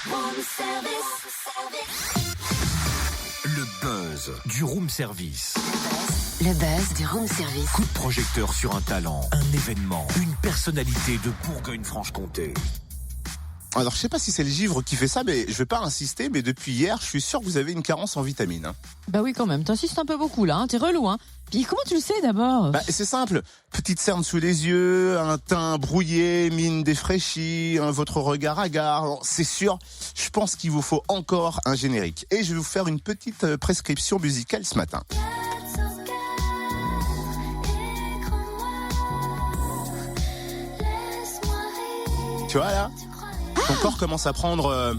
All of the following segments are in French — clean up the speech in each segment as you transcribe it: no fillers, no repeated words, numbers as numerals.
Room service. Le buzz du room service. Le buzz du room service. Coup de projecteur sur un talent, un événement, une personnalité de Bourgogne-Franche-Comté. Alors, je sais pas si c'est le givre qui fait ça, mais je vais pas insister, mais depuis hier, je suis sûr que vous avez une carence en vitamines. Hein. Bah oui, quand même. T'insistes un peu beaucoup là. T'es relou, hein. Puis comment tu le sais d'abord? Bah, c'est simple. Petite cerne sous les yeux, un teint brouillé, mine défraîchie, votre regard hagard. Alors, c'est sûr, je pense qu'il vous faut encore un générique. Et je vais vous faire une petite prescription musicale ce matin. Tu vois là, ton corps commence à prendre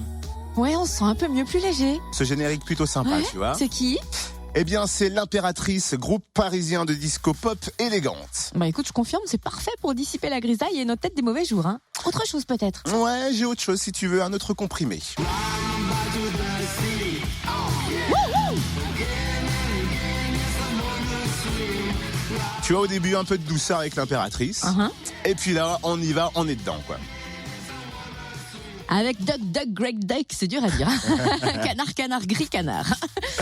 Ouais, on se sent un peu mieux, plus léger. ce générique plutôt sympa, Ouais, tu vois. c'est qui? Eh bien, c'est l'Impératrice, groupe parisien de disco pop élégante. Bah écoute, je confirme, c'est parfait pour dissiper la grisaille et notre tête des mauvais jours, hein. Autre chose peut-être. Ouais, j'ai autre chose si tu veux, un autre comprimé. Tu vois, au début, un peu de douceur avec l'Impératrice. Et puis là, on y va, on est dedans, quoi. Avec Duck, Greg Duck, c'est dur à dire. Canard, gris canard.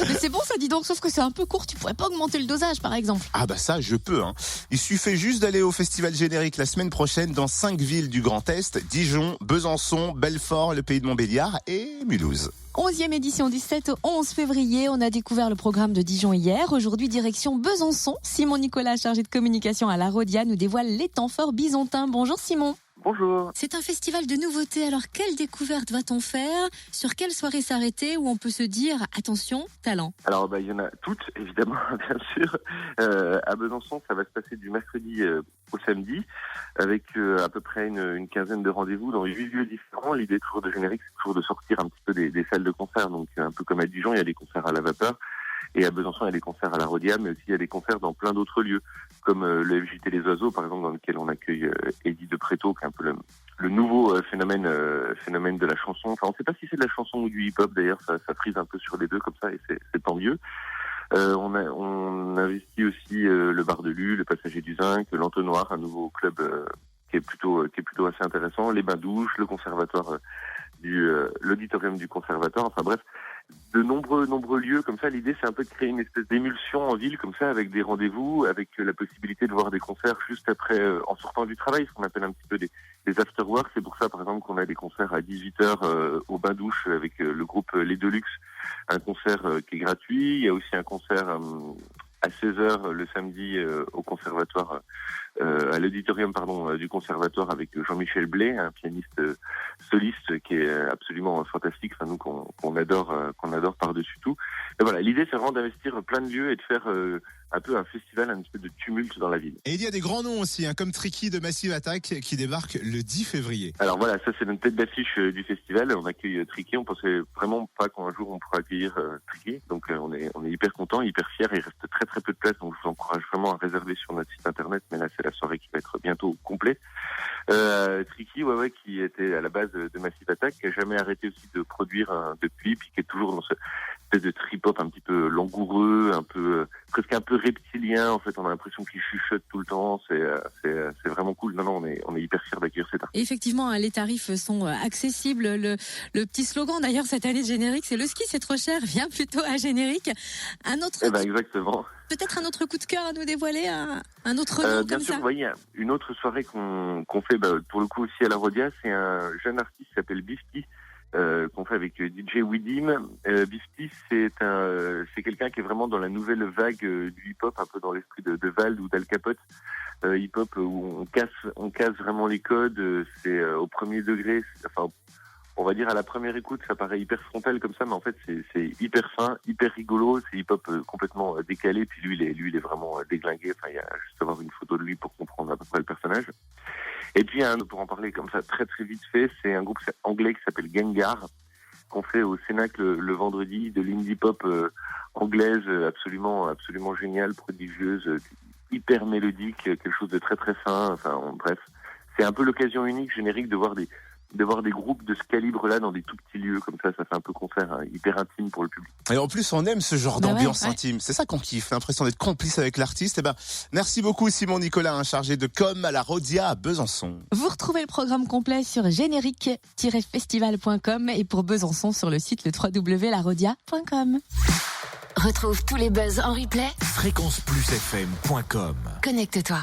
Mais c'est bon ça, dis donc, sauf que c'est un peu court, tu pourrais pas augmenter le dosage par exemple. Ah bah ça, je peux. Hein. Il suffit juste d'aller au Festival Générique la semaine prochaine dans 5 villes du Grand Est, Dijon, Besançon, Belfort, le Pays de Montbéliard et Mulhouse. 11e édition du 7 au 11 février. On a découvert le programme de Dijon hier. Aujourd'hui, direction Besançon. Simon Nicolas, chargé de communication à la Rodia, nous dévoile les temps forts byzantins. Bonjour Simon. Bonjour. C'est un festival de nouveautés. Alors, quelle découverte va-t-on faire? Sur quelle soirée s'arrêter où on peut se dire, attention, talent? Alors, il y en a toutes, évidemment, bien sûr. À Besançon, ça va se passer du mercredi au samedi, avec à peu près une quinzaine de rendez-vous dans 8 lieux différents. L'idée toujours de générique, c'est toujours de sortir un petit peu des salles de concert. Donc, un peu comme à Dijon, il y a des concerts à la vapeur. Et à Besançon, il y a des concerts à la Rodia, mais aussi il y a des concerts dans plein d'autres lieux, comme le FJT Les Oiseaux, par exemple, dans lequel on accueille Eddie de Préto, qui est un peu le nouveau phénomène de la chanson. Enfin, on ne sait pas si c'est de la chanson ou du hip-hop, d'ailleurs, ça frise un peu sur les deux comme ça, et c'est tant mieux. On investit aussi le Bar de Lue, le Passager du Zinc, l'Entonnoir, un nouveau club qui est plutôt assez intéressant, les Bains-Douches, le conservatoire l'auditorium du conservatoire, enfin bref, de nombreux lieux comme ça. L'idée, c'est un peu de créer une espèce d'émulsion en ville comme ça, avec des rendez-vous, avec la possibilité de voir des concerts juste après, en sortant du travail, ce qu'on appelle un petit peu des after-work. C'est pour ça, par exemple, qu'on a des concerts à 18h au Bain-Douche avec le groupe Les Deluxe, un concert qui est gratuit. Il y a aussi un concert à 16h le samedi au conservatoire, à l'auditorium du conservatoire avec Jean-Michel Blais, un pianiste soliste qui est absolument fantastique, enfin nous qu'on adore par-dessus tout. Et voilà, l'idée c'est vraiment d'investir plein de lieux et de faire un peu un festival, un petit peu de tumulte dans la ville. Et il y a des grands noms aussi, hein, comme Tricky de Massive Attack qui débarque le 10 février. Alors voilà, ça c'est notre tête d'affiche du festival. On accueille Tricky. On pensait vraiment pas qu'un jour on pourra accueillir Tricky. Donc on est hyper content, hyper fier. Il reste très peu de place, donc je vous encourage vraiment à réserver sur notre site internet. Mais là c'est la soirée qui va être bientôt complète. Tricky, qui était à la base de Massive Attack, qui a jamais arrêté aussi de produire depuis, puis qui est toujours dans ce espèce de trip-hop un petit peu langoureux, un peu presque un peu reptilien. En fait, on a l'impression qu'il chuchote tout le temps. C'est vraiment cool. Non, on est hyper fiers d'accueillir cet artiste. Effectivement, les tarifs sont accessibles. Le petit slogan d'ailleurs cette année de Générique, c'est le ski c'est trop cher, viens plutôt à Générique. Un autre. Exactement. Peut-être un autre coup de cœur à nous dévoiler, un autre nom bien comme sûr, ça. Vous voyez, une autre soirée qu'on fait pour le coup aussi à la Rodia, c'est un jeune artiste qui s'appelle Bifty, qu'on fait avec DJ Widim. Bifty, c'est quelqu'un qui est vraiment dans la nouvelle vague du hip-hop, un peu dans l'esprit de Vald ou d'Al Capote. Hip-hop où on casse vraiment les codes, c'est au premier degré, enfin on va dire à la première écoute, ça paraît hyper frontal comme ça, mais en fait c'est hyper fin, hyper rigolo, c'est hip-hop complètement décalé. Puis lui il est vraiment déglingué. Enfin, il y a juste à voir une photo de lui pour comprendre à peu près le personnage. Et puis pour en parler comme ça très vite fait, c'est un groupe anglais qui s'appelle Gengar, qu'on fait au Cénacle le vendredi, de l'indie pop anglaise, absolument géniale, prodigieuse, hyper mélodique, quelque chose de très fin. Enfin bref, c'est un peu l'occasion unique Générique de voir de voir des groupes de ce calibre-là dans des tout petits lieux comme ça fait un peu concert hyper intime pour le public. Et en plus, on aime ce genre Bah d'ambiance ouais. intime. C'est ça qu'on kiffe, l'impression d'être complice avec l'artiste. Merci beaucoup Simon Nicolas, chargé de com à la Rodia à Besançon. Vous retrouvez le programme complet sur générique-festival.com et pour Besançon sur le site le www.larodia.com. Retrouve tous les buzz en replay. fréquenceplusfm.com. Connecte-toi.